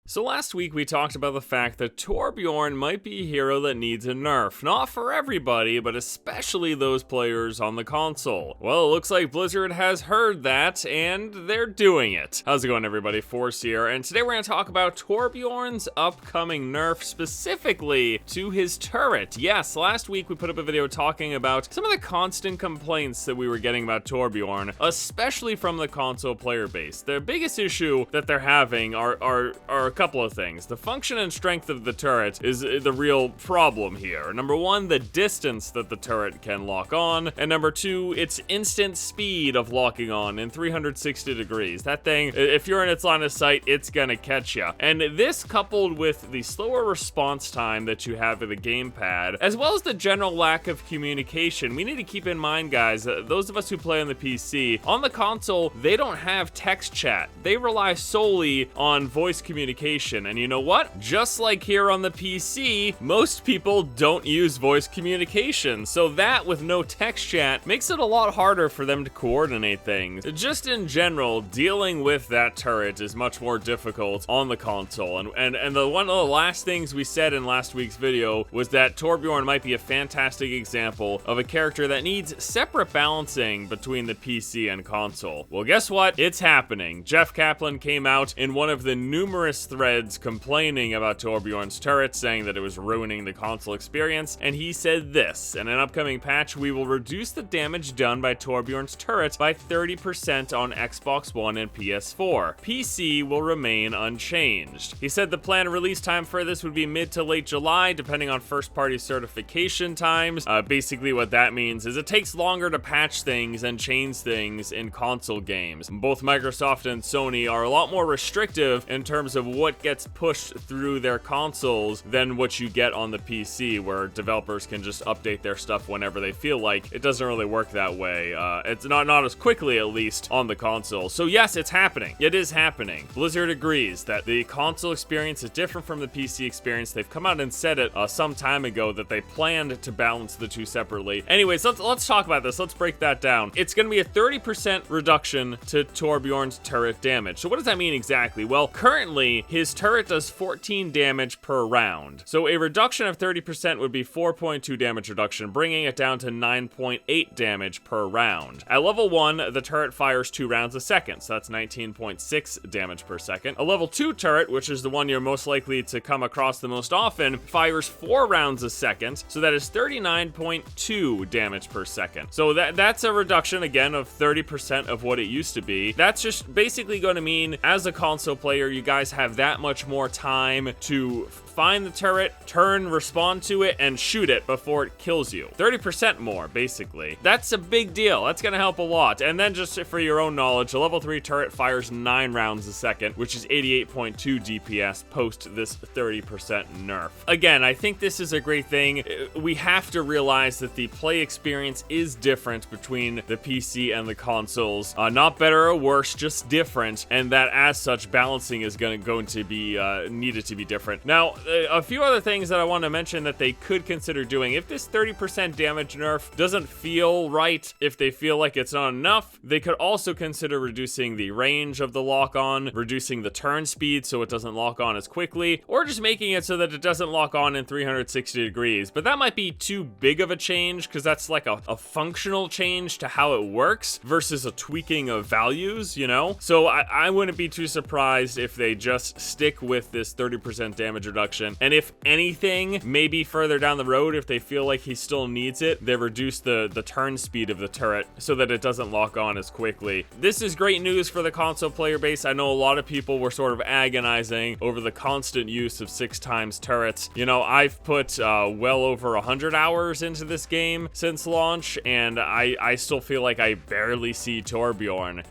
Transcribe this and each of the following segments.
So last week we talked about the fact that Torbjorn might be a hero that needs a nerf. Not for everybody, but especially those players on the console. Well, it looks like Blizzard has heard that, and they're doing it. How's it going, everybody? Force here, and today we're going to talk about Torbjorn's upcoming nerf, specifically to his turret. Yes, last week we put up a video talking about some of the constant complaints that we were getting about Torbjorn, especially from the console player base. The biggest issue that they're having are a couple of things. The function and strength of the turret is the real problem here. Number one, the distance that the turret can lock on, and number two, its instant speed of locking on in 360 degrees. That thing, if you're in its line of sight, it's gonna catch you. And this, coupled with the slower response time that you have with the gamepad, as well as the general lack of communication, we need to keep in mind, guys, those of us who play on the PC, on the console, they don't have text chat. They rely solely on voice communication. And you know what? Just like here on the PC, most people don't use voice communication. So that, with no text chat, makes it a lot harder for them to coordinate things. Just in general, dealing with that turret is much more difficult on the console. And one of the last things we said in last week's video was that Torbjorn might be a fantastic example of a character that needs separate balancing between the PC and console. Well, guess what? It's happening. Jeff Kaplan came out in one of the numerous threads complaining about Torbjorn's turret, saying that it was ruining the console experience, and he said this: in an upcoming patch, we will reduce the damage done by Torbjorn's turret by 30% on Xbox One and PS4. PC will remain unchanged. He said the planned release time for this would be mid to late July, depending on first-party certification times. Basically what that means is it takes longer to patch things and change things in console games. Both Microsoft and Sony are a lot more restrictive in terms of what gets pushed through their consoles than what you get on the PC, where developers can just update their stuff whenever they feel like. It doesn't really work that way. It's not as quickly, at least, on the console. So yes, it's happening. It is happening. Blizzard agrees that the console experience is different from the PC experience. They've come out and said it some time ago that they planned to balance the two separately. Anyways, let's talk about this. Let's break that down. It's going to be a 30% reduction to Torbjorn's turret damage. So what does that mean exactly? Well, currently, his turret does 14 damage per round. So a reduction of 30% would be 4.2 damage reduction, bringing it down to 9.8 damage per round. At level 1, the turret fires 2 rounds a second, so that's 19.6 damage per second. A level 2 turret, which is the one you're most likely to come across the most often, fires 4 rounds a second, so that is 39.2 damage per second. So that's a reduction, again, of 30% of what it used to be. That's just basically going to mean, as a console player, you guys have that much more time to find the turret, turn, respond to it, and shoot it before it kills you. 30% more, basically. That's a big deal. That's gonna help a lot. And then, just for your own knowledge, a level 3 turret fires 9 rounds a second, which is 88.2 DPS post this 30% nerf. Again, I think this is a great thing. We have to realize that the play experience is different between the PC and the consoles. Not better or worse, just different, and that as such, balancing is going to be needed to be different. Now, a few other things that I want to mention that they could consider doing. If this 30% damage nerf doesn't feel right, if they feel like it's not enough, they could also consider reducing the range of the lock-on, reducing the turn speed so it doesn't lock on as quickly, or just making it so that it doesn't lock on in 360 degrees. But that might be too big of a change, because that's like a functional change to how it works versus a tweaking of values, you know? So I wouldn't be too surprised if they just stick with this 30% damage reduction. And if anything, maybe further down the road, if they feel like he still needs it, they reduce the turn speed of the turret so that it doesn't lock on as quickly. This is great news for the console player base. I know a lot of people were sort of agonizing over the constant use of 6x turrets. You know, I've put well over 100 hours into this game since launch, and I still feel like I barely see Torbjorn.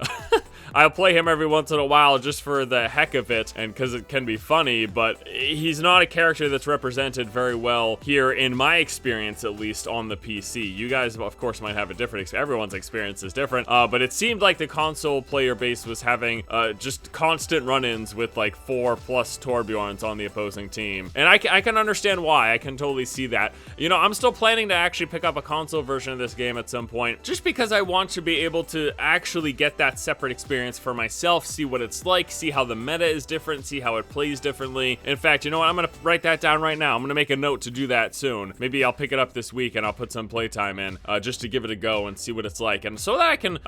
I'll play him every once in a while just for the heck of it and because it can be funny, but he's not a character that's represented very well here in my experience, at least on the PC. You guys, of course, might have a different experience. Everyone's experience is different, but it seemed like the console player base was having just constant run-ins with like 4+ Torbjorns on the opposing team. And I can understand why. I can totally see that. You know, I'm still planning to actually pick up a console version of this game at some point, just because I want to be able to actually get that separate experience experience for myself, see what it's like, see how the meta is different, see how it plays differently. In fact, you know what? I'm gonna write that down right now. I'm gonna make a note to do that soon. Maybe I'll pick it up this week and I'll put some playtime in just to give it a go and see what it's like, and so that I can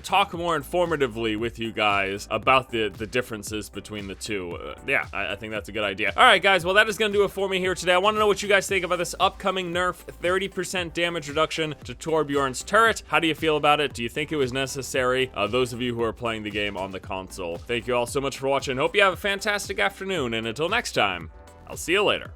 talk more informatively with you guys about the differences between the two. Yeah, I think that's a good idea. All right, guys. Well, that is gonna do it for me here today. I want to know what you guys think about this upcoming nerf 30% damage reduction to Torbjorn's turret. How do you feel about it? Do you think it was necessary? Those of you who are playing the game on the console. Thank you all so much for watching. Hope you have a fantastic afternoon, and until next time, I'll see you later.